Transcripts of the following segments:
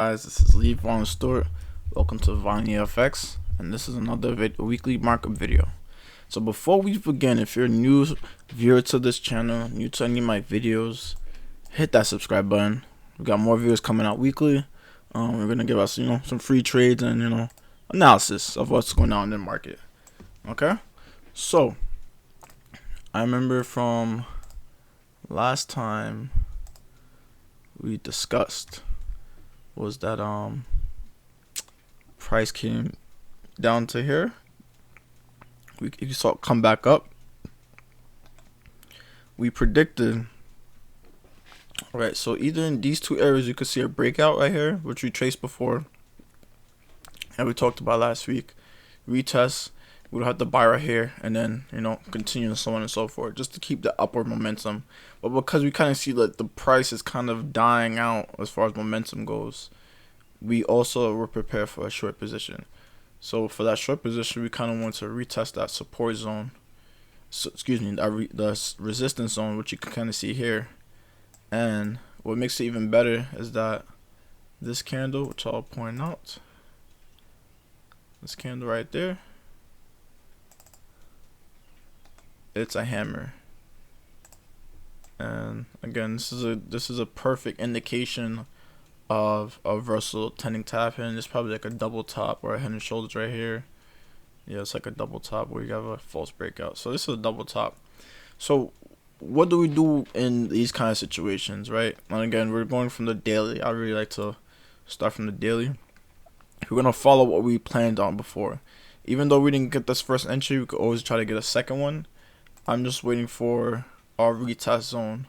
Guys, this is Lee Von Stewart. Welcome to Vonnie FX, and this is another weekly markup video. So before we begin, if you're a new viewer to this channel, new to any of my videos, hit that subscribe button. We got more videos coming out weekly. We're gonna give us some free trades and analysis of what's going on in the market. Okay, so I remember from last time we discussed was that price came down to here. You saw it come back up. We predicted, alright, so either in these two areas you could see a breakout right here, which we traced before and we talked about last week. Retest, we'll have to buy right here and then continue and so on and so forth, just to keep the upward momentum. But because we kind of see that the price is kind of dying out as far as momentum goes, we also were prepared for a short position. So for that short position, we kind of want to retest that support zone. So, the resistance zone, which you can kind of see here. And what makes it even better is that this candle, which I'll point out, this candle right there, it's a hammer. And again, this is a perfect indication of a reversal tending to happen. It's probably like a double top or a head and shoulders right here. Yeah, it's like a double top where you have a false breakout. So this is a double top. So what do we do in these kind of situations, right? And again, we're going from the daily. I really like to start from the daily. We're gonna follow what we planned on before. Even though we didn't get this first entry, we could always try to get a second one. I'm just waiting for our retest zone,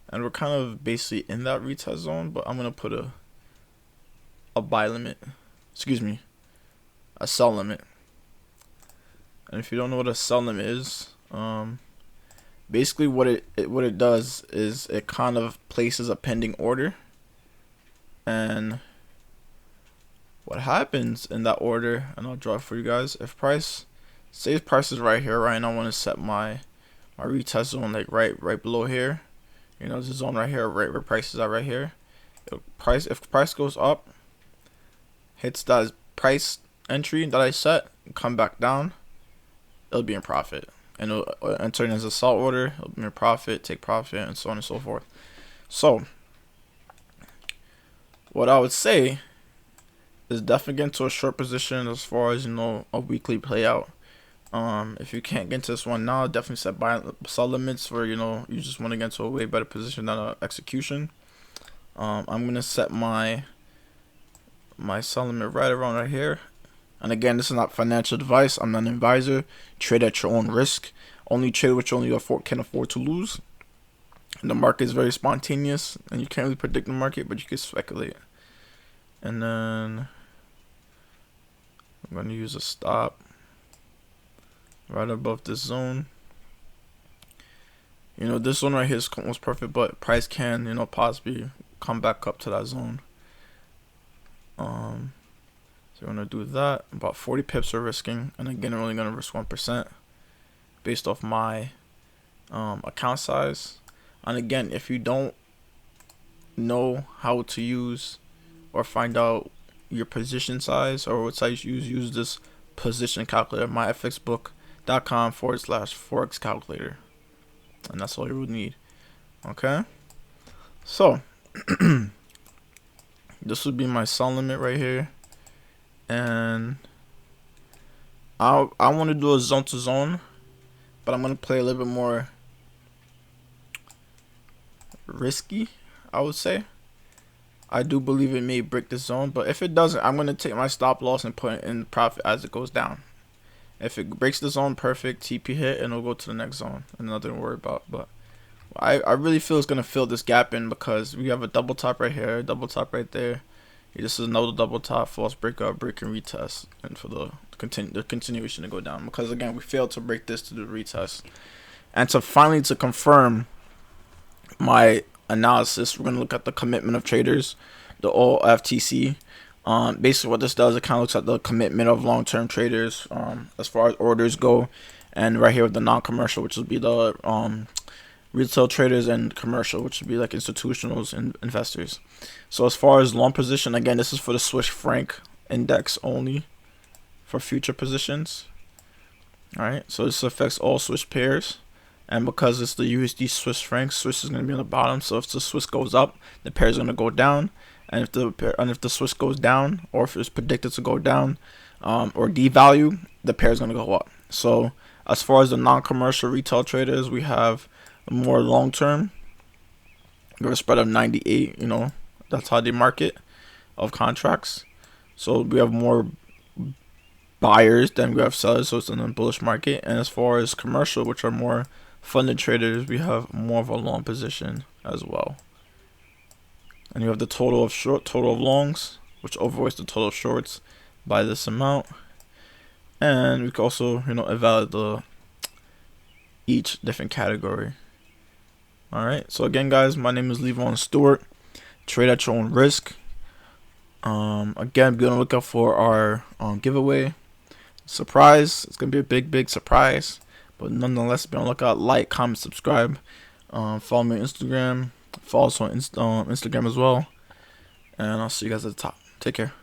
and we're kind of basically in that retest zone, but I'm gonna put a buy limit, a sell limit. And if you don't know what a sell limit is, basically what it does is it kind of places a pending order, and what happens in that order, and I'll draw it for you guys. If price, say if price is right here, right, and I want to set my retest zone like right below here. There's a zone right here, right where price is at, right here. If price goes up, hits that price entry that I set, come back down, it'll be in profit, and it'll enter in as a sell order. It'll be in profit, take profit, and so on and so forth. So what I would say is definitely get into a short position as far as a weekly play out. If you can't get into this one now, definitely set buy sell limits where you just want to get into a way better position than execution. I'm gonna set my sell limit right around right here. And again, this is not financial advice. I'm not an advisor. Trade at your own risk. Only trade what you can afford to lose. And the market is very spontaneous, and you can't really predict the market, but you can speculate. And then I'm gonna use a stop right above this zone. This zone right here is almost perfect, but price can, possibly come back up to that zone. So we're gonna do that. About 40 pips are risking, and again, I'm only gonna risk 1% based off my account size. And again, if you don't know how to use or find out your position size or what size you use this position calculator, myfxbook.com/forex calculator, and that's all you would need. Okay, so this would be my sell limit right here, and I want to do a zone to zone, but I'm gonna play a little bit more risky, I would say. I do believe it may break the zone, but if it doesn't, I'm gonna take my stop loss and put it in profit as it goes down. If it breaks the zone, perfect, TP hit, and it'll go to the next zone, and nothing to worry about. But I really feel it's gonna fill this gap in because we have a double top right here, double top right there. This is another double top, false breakout, break and retest, and for the continuation to go down. Because again, we failed to break this to do the retest, and to confirm my analysis, we're gonna look at the commitment of traders, the OFTC. Basically what this does, it kind of looks at the commitment of long-term traders as far as orders go, and right here with the non-commercial, which will be the retail traders, and commercial, which would be like institutionals and investors. So as far as long position, again, this is for the Swiss franc index only for future positions. All right, so this affects all Swiss pairs, and because it's the USD Swiss franc, Swiss is going to be on the bottom. So if the Swiss goes up, the pair is going to go down, and if the Swiss goes down, or if it's predicted to go down, or devalue, the pair is going to go up. So as far as the non-commercial retail traders, we have more long-term. We have a spread of 98. That's how they market of contracts. So we have more buyers than we have sellers, so it's in a bullish market. And as far as commercial, which are more funded traders, we have more of a long position as well. And you have the total of longs, which overweights the total of shorts by this amount. And we can also, evaluate each different category. All right. So again, guys, my name is Levon Stewart. Trade at your own risk. Again, be on the lookout for our giveaway. Surprise. It's going to be a big surprise. But nonetheless, be on the lookout. Like, comment, subscribe. Follow me on Instagram. Follow us on Instagram as well. And I'll see you guys at the top. Take care.